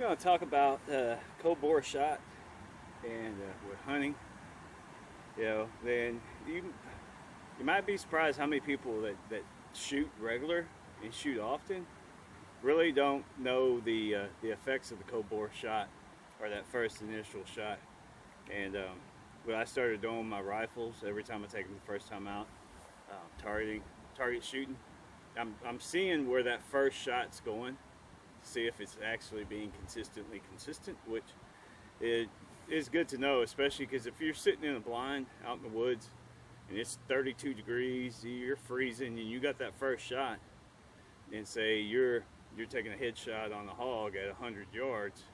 We're going to talk about cold bore shot and with hunting. Then you might be surprised how many people that shoot regular and shoot often really don't know the effects of the cold bore shot, or that first initial shot. And when I started doing my rifles, every time I take them the first time out, target shooting, I'm seeing where that first shot's going, see if it's actually being consistently consistent, which is good to know, especially because if you're sitting in a blind out in the woods and it's 32 degrees, you're freezing, and you got that first shot, and say you're taking a headshot on a hog at 100 yards,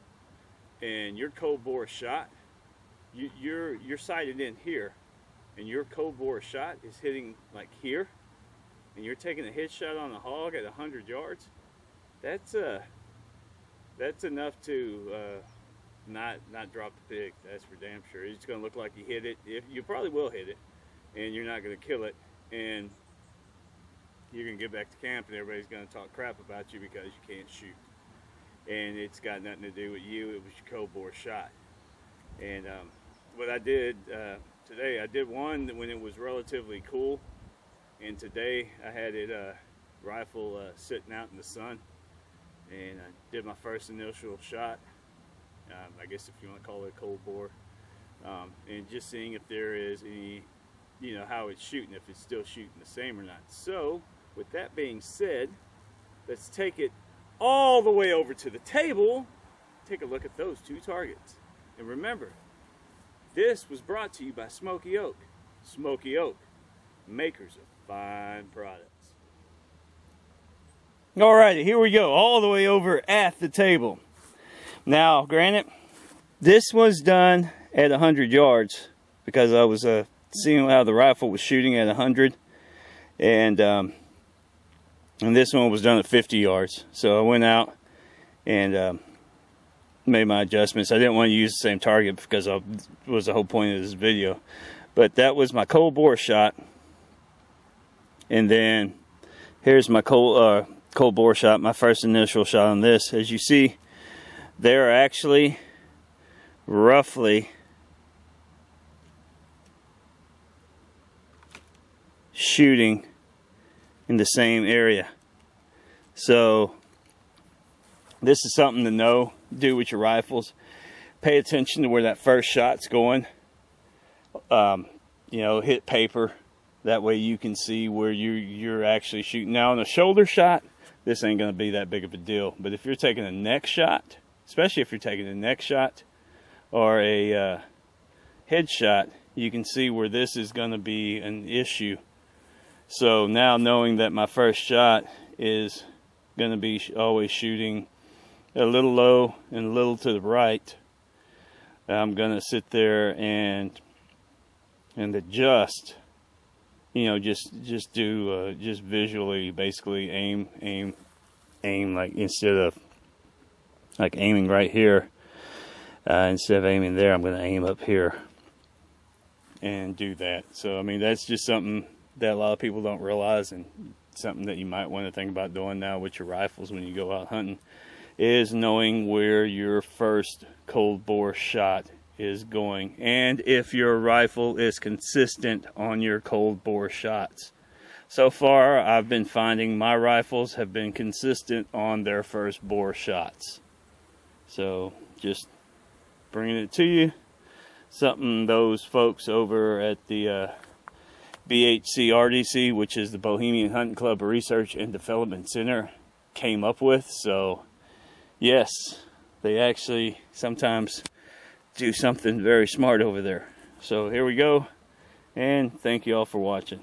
and your cold bore shot, you're sighted in here, and your cold bore shot is hitting like here, and you're taking a headshot on a hog at 100 yards. That's enough to not drop the pig. That's for damn sure. It's going to look like you hit it. You probably will hit it, and you're not going to kill it, and you're going to get back to camp, and everybody's going to talk crap about you because you can't shoot. And it's got nothing to do with you. It was your cold bore shot. And what I did today, I did one when it was relatively cool, and today I had it rifle sitting out in the sun, and I did my first initial shot. I guess if you want to call it a cold bore, and just seeing if there is any, how it's shooting, if it's still shooting the same or not. So with that being said, let's take it all the way over to the table, take a look at those two targets. And remember, this was brought to you by Smoky Oak. Smoky Oak, makers of fine products. Alrighty, here we go, all the way over at the table. Now, granted, this was done at 100 yards because I was seeing how the rifle was shooting at 100, and this one was done at 50 yards. So I went out and made my adjustments. I didn't want to use the same target because was the whole point of this video. But that was my cold bore shot, and then here's my cold bore shot, my first initial shot on this. As you see, they're actually roughly shooting in the same area. So this is something to know. Do with your rifles. Pay attention to where that first shot's going. Hit paper. That way you can see where you're actually shooting. Now on a shoulder shot, this ain't going to be that big of a deal. But if you're taking a neck shot, especially if you're taking a neck shot or a head shot, you can see where this is going to be an issue. So now, knowing that my first shot is going to be always shooting a little low and a little to the right, I'm going to sit there and adjust. Just do just visually, basically aim, like instead of like aiming right here, instead of aiming there, I'm going to aim up here and do that. So I mean, that's just something that a lot of people don't realize, and something that you might want to think about doing now with your rifles when you go out hunting, is knowing where your first cold bore shot is going, and if your rifle is consistent on your cold bore shots. So far, I've been finding my rifles have been consistent on their first bore shots. So just bringing it to you, something those folks over at the BHCRDC, which is the Bohemian Hunting Club Research and Development Center, came up with. So yes, they actually sometimes do something very smart over there. So here we go, and thank you all for watching.